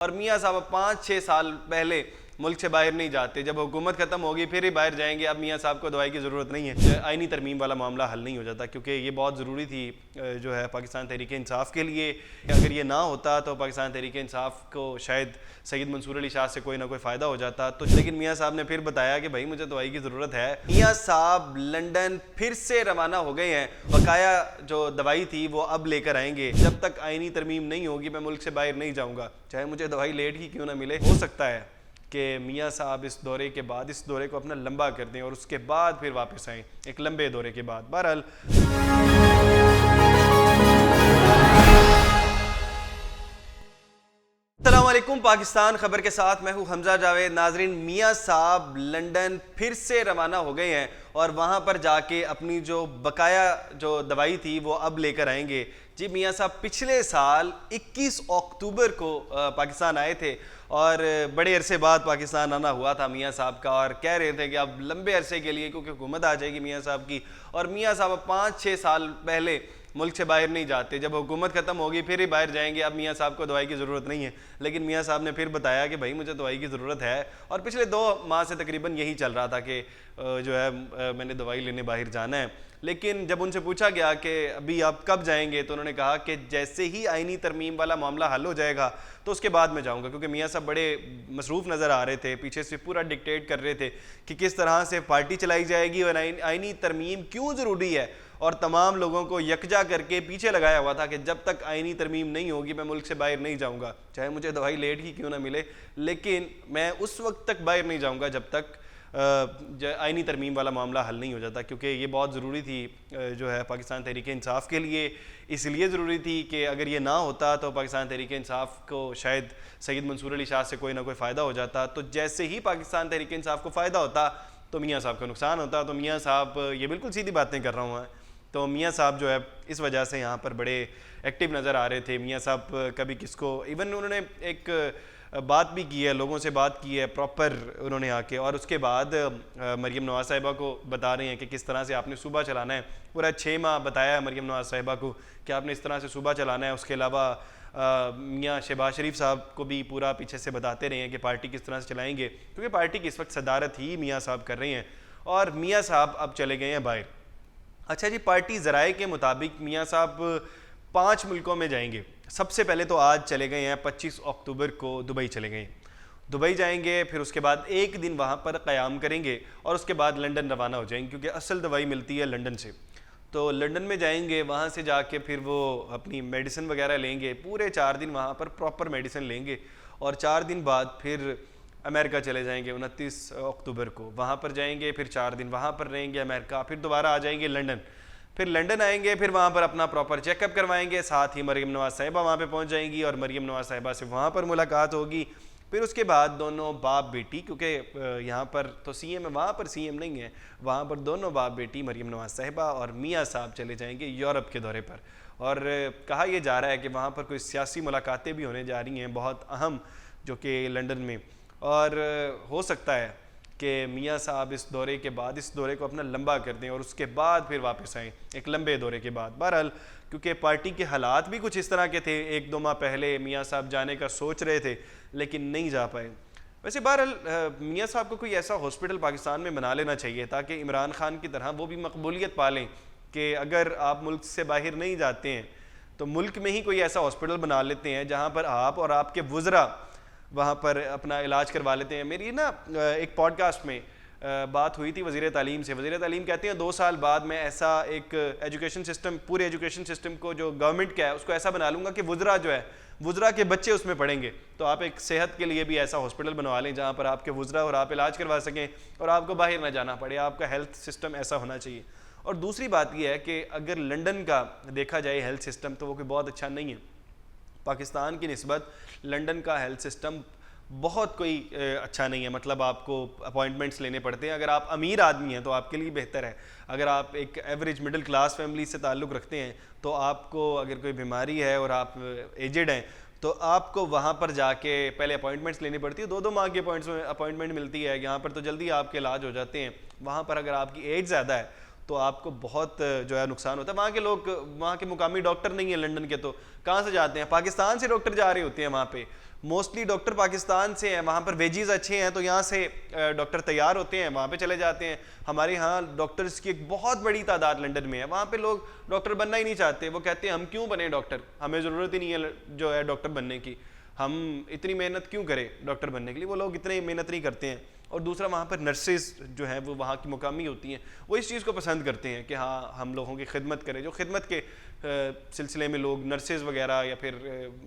और मियाँ साहब 5-6 साल पहले मुल्क से बाहर नहीं जाते, जब हुकूमत ख़त्म होगी फिर ही बाहर जाएंगे। अब मियाँ साहब को दवाई की ज़रूरत नहीं है। आइनी तरमीम वाला मामला हल नहीं हो जाता, क्योंकि ये बहुत ज़रूरी थी जो है पाकिस्तान तहरीक इंसाफ के लिए। अगर ये ना होता तो पाकिस्तान तहरीक इंसाफ को शायद सैयद मंसूर अली शाह से कोई ना कोई फ़ायदा हो जाता। तो लेकिन मियाँ साहब ने फिर बताया कि भाई मुझे दवाई की ज़रूरत है। मियाँ साहब लंदन फिर से रवाना हो गए हैं। बकाया जो दवाई थी वो अब लेकर आएंगे। जब तक आइनी तरमीम नहीं होगी मैं मुल्क से बाहर नहीं जाऊँगा, चाहे मुझे दवाई लेट ही क्यों ना मिले। हो सकता है कि मियाँ साहब इस दौरे के बाद इस दौरे को अपना लंबा कर दें और उसके बाद फिर वापस आएँ, एक लंबे दौरे के बाद। बहरहाल अस्सलामुअलैकुम, पाकिस्तान खबर के साथ मैं हूं हमजा जावेद। नाजरीन, मियाँ साहब लंदन फिर से रवाना हो गए हैं और वहां पर जाके अपनी जो बकाया जो दवाई थी वो अब लेकर आएंगे। जी, मियाँ साहब पिछले साल 21 अक्टूबर को पाकिस्तान आए थे और बड़े अरसे बाद पाकिस्तान आना हुआ था मियाँ साहब का, और कह रहे थे कि अब लंबे अरसे के लिए, क्योंकि हुकूमत आ जाएगी मियाँ साहब की। और मियाँ साहब 5-6 साल पहले मुल्क से बाहर नहीं जाते, जब हुकूमत ख़त्म होगी फिर ही बाहर जाएंगे। अब मियाँ साहब को दवाई की ज़रूरत नहीं है, लेकिन मियाँ साहब ने फिर बताया कि भाई मुझे दवाई की ज़रूरत है। और पिछले 2 माह से तकरीबन यही चल रहा था कि जो है मैंने दवाई लेने बाहर जाना है। लेकिन जब उनसे पूछा गया कि अभी आप कब जाएंगे, तो उन्होंने कहा कि जैसे ही आइनी तरमीम वाला मामला हल हो जाएगा तो उसके बाद मैं जाऊंगा, क्योंकि मियाँ साहब बड़े मसरूफ़ नज़र आ रहे थे। पीछे से पूरा डिक्टेट कर रहे थे कि किस तरह से पार्टी चलाई जाएगी और आइनी तरमीम क्यों ज़रूरी है, और तमाम लोगों को यकजा करके पीछे लगाया हुआ था कि जब तक आइनी तरमीम नहीं होगी मैं मुल्क से बाहर नहीं जाऊँगा, चाहे मुझे दवाई लेट ही क्यों ना मिले। लेकिन मैं उस वक्त तक बाहर नहीं जाऊँगा जब तक आइनी तरमीम वाला मामला हल नहीं हो जाता, क्योंकि ये बहुत ज़रूरी थी जो है पाकिस्तान तहरीक इंसाफ के लिए। इसलिए ज़रूरी थी कि अगर ये ना होता तो पाकिस्तान तहरीक इंसाफ को शायद सैयद मंसूर अली शाह से कोई ना कोई फ़ायदा हो जाता। तो जैसे ही पाकिस्तान तहरीक इंसाफ को फ़ायदा होता तो मियाँ साहब का नुकसान होता। तो मियाँ साहब, ये बिल्कुल सीधी बातें कर रहा हूँ, तो मियाँ साहब जो है इस वजह से यहाँ पर बड़े एक्टिव नज़र आ रहे थे। मियाँ साहब कभी किसको, इवन उन्होंने एक बात भी की है, लोगों से बात की है प्रॉपर उन्होंने आके, और उसके बाद मरीम नवाज़ साहिबा को बता रहे हैं कि किस तरह से आपने सूबा चलाना है। पूरा 6 माह बताया है मरीम नवाज़ साहिबा को कि आपने इस तरह से सूबा चलाना है। उसके अलावा मियाँ शहबाज शरीफ साहब को भी पूरा पीछे से बताते रहे हैं कि पार्टी किस तरह से चलाएंगे, क्योंकि पार्टी की इस वक्त सदारत ही मियाँ साहब कर रहे हैं। और मियाँ साहब अब चले गए हैं बाहर। अच्छा जी, पार्टी ज़राए के मुताबिक मियाँ साहब 5 मुल्कों में जाएंगे। सबसे पहले तो आज चले गए हैं, 25 अक्टूबर को दुबई चले गए। दुबई जाएंगे, फिर उसके बाद एक दिन वहाँ पर क़याम करेंगे और उसके बाद लंदन रवाना हो जाएंगे, क्योंकि असल दवाई मिलती है लंदन से। तो लंदन में जाएंगे, वहाँ से जाके फिर वो अपनी मेडिसिन वगैरह लेंगे, पूरे 4 दिन वहाँ पर प्रॉपर मेडिसिन लेंगे, और 4 दिन बाद फिर अमेरिका चले जाएंगे। 29 अक्टूबर को वहाँ पर जाएंगे, फिर 4 दिन वहाँ पर रहेंगे अमेरिका, फिर दोबारा आ जाएंगे लंदन। फिर लंदन आएंगे, फिर वहाँ पर अपना प्रॉपर चेकअप करवाएंगे। साथ ही मरीम नवाज़ साहिबा वहाँ पे पहुँच जाएंगी और मरीम नवाज़ साहिबा से वहाँ पर मुलाकात होगी। फिर उसके बाद दोनों बाप बेटी, क्योंकि यहाँ पर तो सीएम है, वहाँ पर सीएम नहीं है, वहाँ पर दोनों बाप बेटी मरीम नवाज़ साहिबा और मियाँ साहब चले जाएंगे यूरोप के दौरे पर। और कहा यह जा रहा है कि वहाँ पर कोई सियासी मुलाकातें भी होने जा रही हैं बहुत अहम, जो कि लंदन में। और हो सकता है कि मियाँ साहब इस दौरे के बाद इस दौरे को अपना लंबा कर दें और उसके बाद फिर वापस आएँ, एक लंबे दौरे के बाद। बहरहाल क्योंकि पार्टी के हालात भी कुछ इस तरह के थे, 1-2 माह पहले मियाँ साहब जाने का सोच रहे थे लेकिन नहीं जा पाए। वैसे बहरहाल मियाँ साहब को कोई ऐसा हॉस्पिटल पाकिस्तान में बना लेना चाहिए ताकि इमरान खान की तरह वो भी मकबूलियत पा लें कि अगर आप मुल्क से बाहर नहीं जाते हैं तो मुल्क में ही कोई ऐसा हॉस्पिटल बना लेते हैं जहाँ पर आप और आपके वुज़रा वहाँ पर अपना इलाज करवा लेते हैं। मेरी ना एक पॉडकास्ट में बात हुई थी वज़ीर तालीम से। वज़ीर तालीम कहते हैं 2 साल बाद मैं ऐसा एक एजुकेशन सिस्टम, पूरे एजुकेशन सिस्टम को जो गवर्नमेंट का है उसको ऐसा बना लूँगा कि वुज़रा जो है, वुज़रा के बच्चे उसमें पढ़ेंगे। तो आप एक सेहत के लिए भी ऐसा हॉस्पिटल बनवा लें जहाँ पर आपके वुज़रा और आप इलाज करवा सकें और आपको बाहर ना जाना पड़े। आपका हेल्थ सिस्टम ऐसा होना चाहिए। और दूसरी बात यह है कि अगर लंदन का देखा जाए हेल्थ सिस्टम तो वो कोई बहुत अच्छा नहीं है। पाकिस्तान की निस्बत लंदन का हेल्थ सिस्टम बहुत कोई अच्छा नहीं है। मतलब आपको अपॉइंटमेंट्स लेने पड़ते हैं। अगर आप अमीर आदमी हैं तो आपके लिए बेहतर है। अगर आप एक एवरेज मिडिल क्लास फैमिली से ताल्लुक़ रखते हैं तो आपको अगर कोई बीमारी है और आप एजेड हैं तो आपको वहाँ पर जाके पहले अपॉइंटमेंट्स लेनी पड़ती है। 2-2 माह की अपॉइंटमेंट मिलती है। यहाँ पर तो जल्दी आपके इलाज हो जाते हैं। वहाँ पर अगर आपकी एज ज़्यादा है तो आपको बहुत जो है नुकसान होता है। वहाँ के लोग, वहाँ के मुकामी डॉक्टर नहीं है लंदन के, तो कहाँ से जाते हैं? पाकिस्तान से डॉक्टर जा रहे होते हैं वहाँ पे। मोस्टली डॉक्टर पाकिस्तान से हैं, वहाँ पर वेजेस अच्छे हैं तो यहाँ से डॉक्टर तैयार होते हैं, वहाँ पे चले जाते हैं। हमारे यहाँ डॉक्टर्स की एक बहुत बड़ी तादाद लंदन में है, वहाँ पे लोग डॉक्टर बनना ही नहीं चाहते। वो कहते हैं हम क्यों बने डॉक्टर, हमें ज़रूरत ही नहीं है जो है डॉक्टर बनने की, हम इतनी मेहनत क्यों करें डॉक्टर बनने के लिए। वो लोग इतनी मेहनत नहीं करते हैं। और दूसरा, वहाँ पर नर्सेज जो हैं वो वहाँ की मुकामी होती हैं, वो इस चीज़ को पसंद करते हैं कि हाँ हम लोगों की खिदमत करें। जो खिदमत के सिलसिले में लोग नर्सेज वगैरह या फिर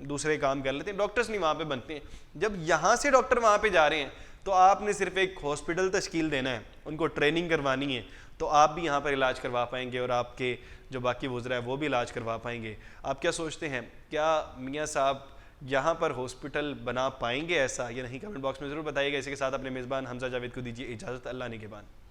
दूसरे काम कर लेते हैं, डॉक्टर्स नहीं वहाँ पे बनते हैं। जब यहाँ से डॉक्टर वहाँ पे जा रहे हैं तो आपने सिर्फ एक हॉस्पिटल तश्कील देना है, उनको ट्रेनिंग करवानी है, तो आप भी यहाँ पर इलाज करवा पाएंगे और आपके जो बाकी वुज़रा है वो भी इलाज करवा पाएंगे। आप क्या सोचते हैं, क्या मियाँ साहब यहाँ पर हॉस्पिटल बना पाएंगे ऐसा या नहीं? कमेंट बॉक्स में ज़रूर बताइएगा। इसी के साथ अपने मेज़बान हमजा जावेद को दीजिए इजाज़त। अल्लाह निगहबान।